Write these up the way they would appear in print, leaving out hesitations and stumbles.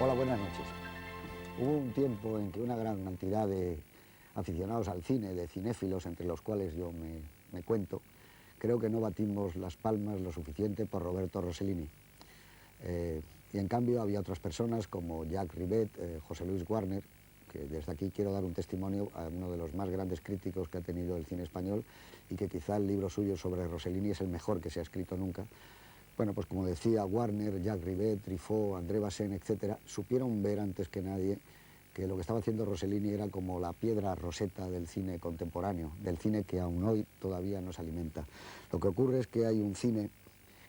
Hola, buenas noches. Hubo un tiempo en que una gran cantidad de aficionados al cine, de cinéfilos, entre los cuales yo me cuento, creo que no batimos las palmas lo suficiente por Roberto Rossellini. Y en cambio había otras personas como Jacques Rivette, José Luis Warner, que desde aquí quiero dar un testimonio a uno de los más grandes críticos que ha tenido el cine español y que quizá el libro suyo sobre Rossellini es el mejor que se ha escrito nunca. Bueno, pues como decía Warner, Jacques Rivette, Truffaut, André Bazin, etcétera, supieron ver antes que nadie que lo que estaba haciendo Rossellini era como la piedra roseta del cine contemporáneo, del cine que aún hoy todavía nos alimenta. Lo que ocurre es que hay un cine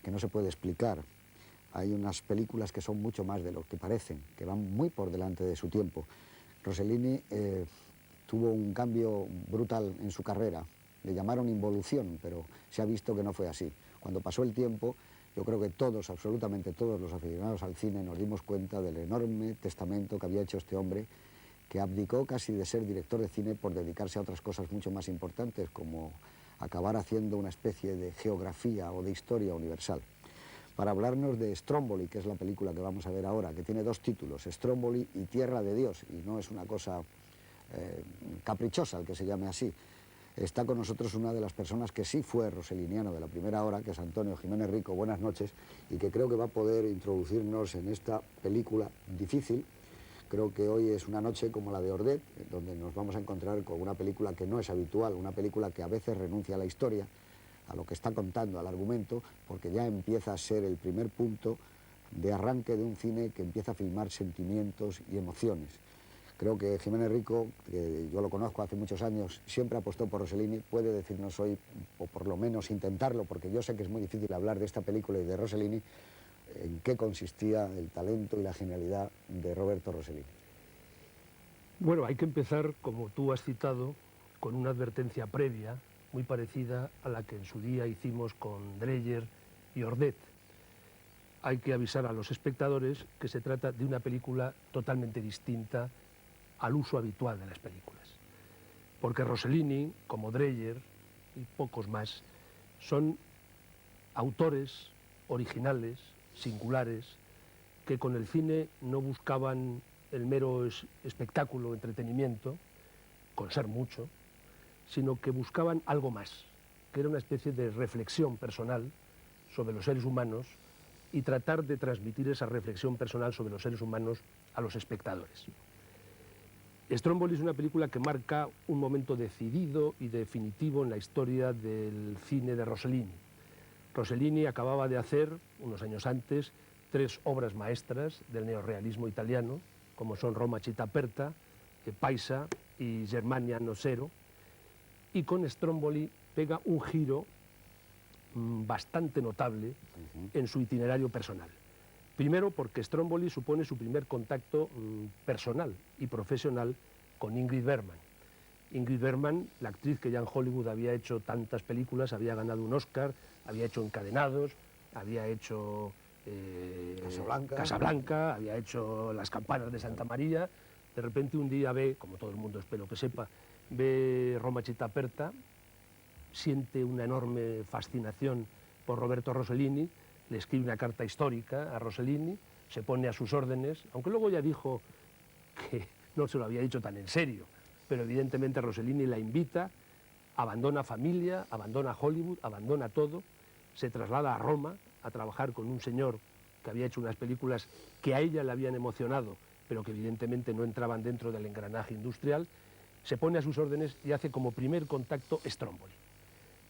que no se puede explicar. Hay unas películas que son mucho más de lo que parecen, que van muy por delante de su tiempo. Rossellini tuvo un cambio brutal en su carrera. Le llamaron involución, pero se ha visto que no fue así. Cuando pasó el tiempo, yo creo que todos, absolutamente todos los aficionados al cine nos dimos cuenta del enorme testamento que había hecho este hombre, que abdicó casi de ser director de cine por dedicarse a otras cosas mucho más importantes, como acabar haciendo una especie de geografía o de historia universal. Para hablarnos de Stromboli, que es la película que vamos a ver ahora, que tiene dos títulos, Stromboli y Tierra de Dios, y no es una cosa caprichosa el que se llame así. Está con nosotros una de las personas que sí fue rosselliniano de la primera hora, que es Antonio Jiménez Rico. Buenas noches, y que creo que va a poder introducirnos en esta película difícil. Creo que hoy es una noche como la de Ordet, donde nos vamos a encontrar con una película que no es habitual, una película que a veces renuncia a la historia, a lo que está contando, al argumento, porque ya empieza a ser el primer punto de arranque de un cine que empieza a filmar sentimientos y emociones. Creo que Jiménez Rico, que yo lo conozco hace muchos años, siempre apostó por Rossellini, puede decirnos hoy, o por lo menos intentarlo, porque yo sé que es muy difícil hablar de esta película y de Rossellini, en qué consistía el talento y la genialidad de Roberto Rossellini. Bueno, hay que empezar, como tú has citado, con una advertencia previa, muy parecida a la que en su día hicimos con Dreyer y Ordet. Hay que avisar a los espectadores que se trata de una película totalmente distinta al uso habitual de las películas. Porque Rossellini, como Dreyer y pocos más, son autores originales, singulares, que con el cine no buscaban el mero espectáculo, entretenimiento, con ser mucho, sino que buscaban algo más, que era una especie de reflexión personal sobre los seres humanos y tratar de transmitir esa reflexión personal sobre los seres humanos a los espectadores. Stromboli es una película que marca un momento decidido y definitivo en la historia del cine de Rossellini. Rossellini acababa de hacer, unos años antes, 3 obras maestras del neorrealismo italiano, como son Roma Città Aperta, Paisa y Germania No Zero, y con Stromboli pega un giro bastante notable en su itinerario personal. Primero porque Stromboli supone su primer contacto personal y profesional con Ingrid Bergman. Ingrid Bergman, la actriz que ya en Hollywood había hecho tantas películas, había ganado un Oscar, había hecho Encadenados, había hecho Casablanca, había hecho Las campanas de Santa María. De repente un día ve, como todo el mundo espero que sepa, ve Roma Città Aperta, siente una enorme fascinación por Roberto Rossellini, le escribe una carta histórica a Rossellini, se pone a sus órdenes, aunque luego ya dijo que no se lo había dicho tan en serio, pero evidentemente Rossellini la invita, abandona familia, abandona Hollywood, abandona todo, se traslada a Roma a trabajar con un señor que había hecho unas películas que a ella le habían emocionado, pero que evidentemente no entraban dentro del engranaje industrial, se pone a sus órdenes y hace como primer contacto Stromboli.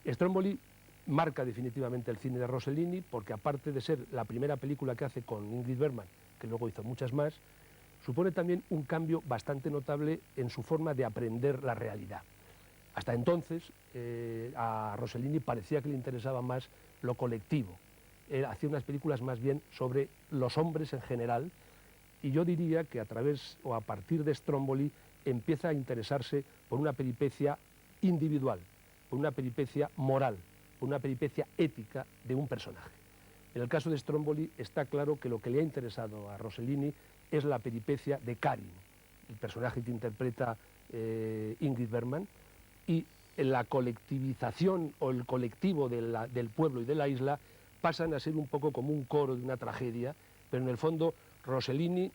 Stromboli marca definitivamente el cine de Rossellini porque aparte de ser la primera película que hace con Ingrid Bergman, que luego hizo muchas más, supone también un cambio bastante notable en su forma de aprender la realidad. Hasta entonces a Rossellini parecía que le interesaba más lo colectivo. Él hacía unas películas más bien sobre los hombres en general y yo diría que a través o a partir de Stromboli empieza a interesarse por una peripecia individual, por una peripecia moral, por una peripecia ética de un personaje. En el caso de Stromboli está claro que lo que le ha interesado a Rossellini es la peripecia de Karin, el personaje que interpreta Ingrid Bergman, y la colectivización o el colectivo del pueblo y de la isla pasan a ser un poco como un coro de una tragedia, pero en el fondo Rossellini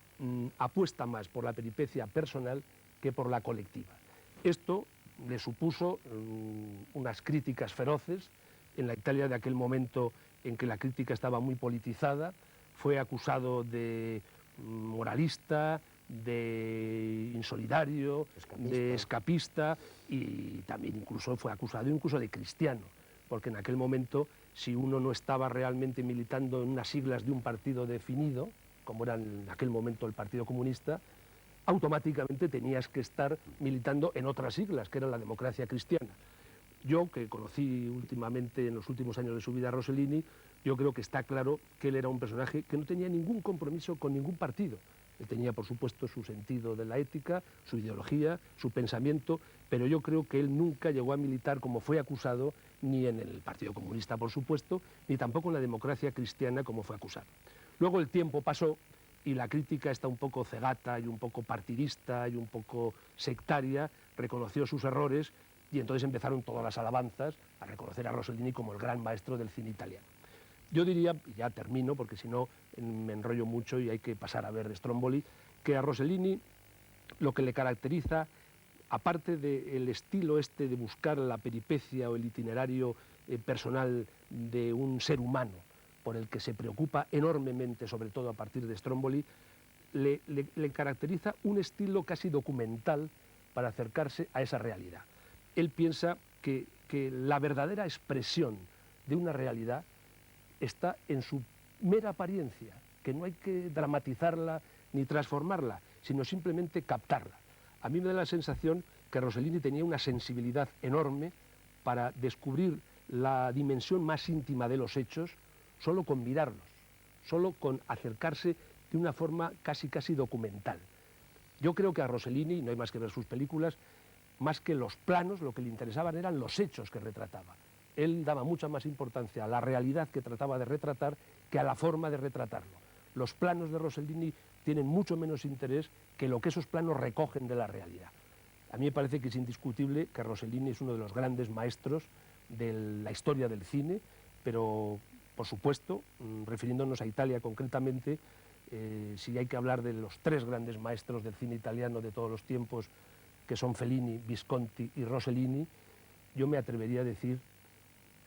apuesta más por la peripecia personal que por la colectiva. Esto le supuso unas críticas feroces en la Italia de aquel momento en que la crítica estaba muy politizada. Fue acusado de moralista, de insolidario, de escapista, y también incluso fue acusado de cristiano, porque en aquel momento, si uno no estaba realmente militando en unas siglas de un partido definido, como era en aquel momento el Partido Comunista, automáticamente tenías que estar militando en otras siglas, que era la democracia cristiana. Yo, que conocí últimamente, en los últimos años de su vida, a Rossellini, yo creo que está claro que él era un personaje que no tenía ningún compromiso con ningún partido. Él tenía, por supuesto, su sentido de la ética, su ideología, su pensamiento, pero yo creo que él nunca llegó a militar, como fue acusado, ni en el Partido Comunista, por supuesto, ni tampoco en la democracia cristiana, como fue acusado. Luego el tiempo pasó y la crítica está un poco cegata y un poco partidista y un poco sectaria, reconoció sus errores y entonces empezaron todas las alabanzas a reconocer a Rossellini como el gran maestro del cine italiano. Yo diría, y ya termino porque si no me enrollo mucho y hay que pasar a ver Stromboli, que a Rossellini lo que le caracteriza, aparte del estilo este de buscar la peripecia o el itinerario personal de un ser humano, por el que se preocupa enormemente, sobre todo a partir de Stromboli, le caracteriza un estilo casi documental para acercarse a esa realidad. Él piensa que la verdadera expresión de una realidad está en su mera apariencia, que no hay que dramatizarla ni transformarla, sino simplemente captarla. A mí me da la sensación que Rossellini tenía una sensibilidad enorme para descubrir la dimensión más íntima de los hechos solo con mirarlos, solo con acercarse de una forma casi documental. Yo creo que a Rossellini, no hay más que ver sus películas, más que los planos, lo que le interesaban eran los hechos que retrataba. Él daba mucha más importancia a la realidad que trataba de retratar que a la forma de retratarlo. Los planos de Rossellini tienen mucho menos interés que lo que esos planos recogen de la realidad. A mí me parece que es indiscutible que Rossellini es uno de los grandes maestros de la historia del cine, pero, por supuesto, refiriéndonos a Italia concretamente, si hay que hablar de los tres grandes maestros del cine italiano de todos los tiempos, que son Fellini, Visconti y Rossellini, yo me atrevería a decir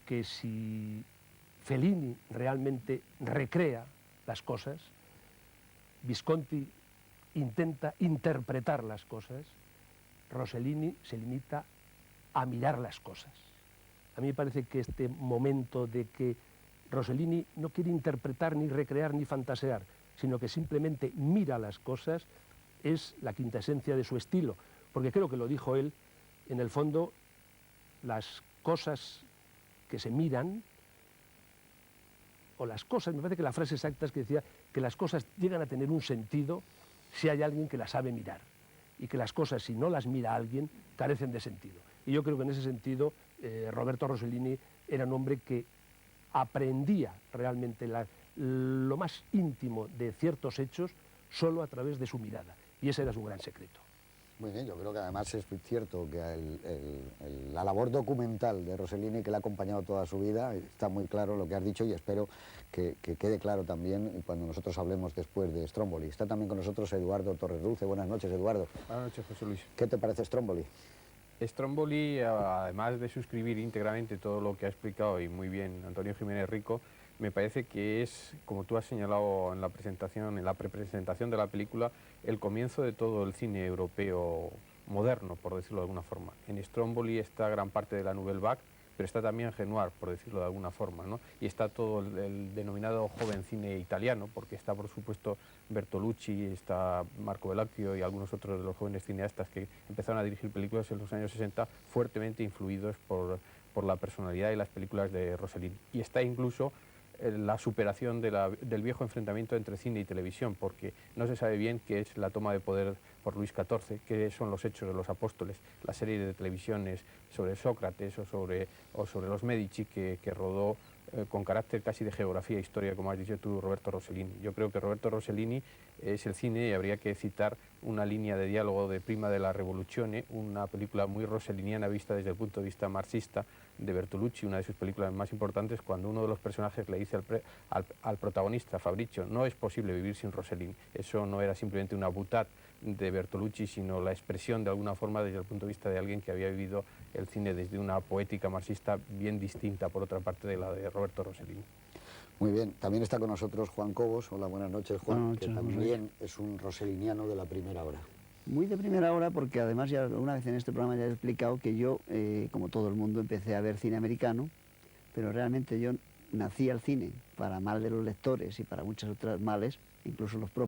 que si Fellini realmente recrea las cosas, Visconti intenta interpretar las cosas, Rossellini se limita a mirar las cosas. A mí me parece que este momento de que Rossellini no quiere interpretar, ni recrear, ni fantasear, sino que simplemente mira las cosas, es la quintesencia de su estilo, porque creo que lo dijo él, en el fondo, las cosas que se miran, o las cosas, me parece que la frase exacta es que decía que las cosas llegan a tener un sentido si hay alguien que las sabe mirar, y que las cosas, si no las mira alguien, carecen de sentido. Y yo creo que en ese sentido Roberto Rossellini era un hombre que aprendía realmente lo más íntimo de ciertos hechos solo a través de su mirada, y ese era su gran secreto. Muy bien, yo creo que además es cierto que la labor documental de Rossellini, que le ha acompañado toda su vida, está muy claro lo que has dicho, y espero que quede claro también cuando nosotros hablemos después de Stromboli. Está también con nosotros Eduardo Torres Dulce. Buenas noches, Eduardo. Buenas noches, José Luis. ¿Qué te parece Stromboli? Stromboli, además de suscribir íntegramente todo lo que ha explicado y muy bien Antonio Jiménez Rico, me parece que es, como tú has señalado en la presentación, en la prepresentación de la película, el comienzo de todo el cine europeo moderno, por decirlo de alguna forma. En Stromboli está gran parte de la Nouvelle Vague, pero está también Renoir, por decirlo de alguna forma, ¿no? Y está todo el denominado joven cine italiano, porque está, por supuesto, Bertolucci, está Marco Bellocchio y algunos otros de los jóvenes cineastas que empezaron a dirigir películas en los años 60, fuertemente influidos por la personalidad y las películas de Rossellini. Y está incluso la superación del viejo enfrentamiento entre cine y televisión, porque no se sabe bien qué es la toma de poder por Luis XIV, qué son los Hechos de los Apóstoles, la serie de televisiones sobre Sócrates o sobre los Medici que rodó con carácter casi de geografía e historia, como has dicho tú, Roberto Rossellini. Yo creo que Roberto Rossellini es el cine, y habría que citar una línea de diálogo de Prima de la Rivoluzione, una película muy rosselliniana vista desde el punto de vista marxista, de Bertolucci, una de sus películas más importantes, cuando uno de los personajes le dice al protagonista, Fabricio, no es posible vivir sin Rossellini. Eso no era simplemente una boutade de Bertolucci, sino la expresión de alguna forma desde el punto de vista de alguien que había vivido el cine desde una poética marxista bien distinta, por otra parte, de la de Roberto Rossellini. Muy bien, también está con nosotros Juan Cobos. Hola, buenas noches, Juan, Buenas noches, que también es un rosselliniano de la primera hora. Muy de primera hora, porque además ya una vez en este programa ya he explicado que yo, como todo el mundo, empecé a ver cine americano, pero realmente yo nací al cine para mal de los lectores y para muchas otras males, incluso los propios.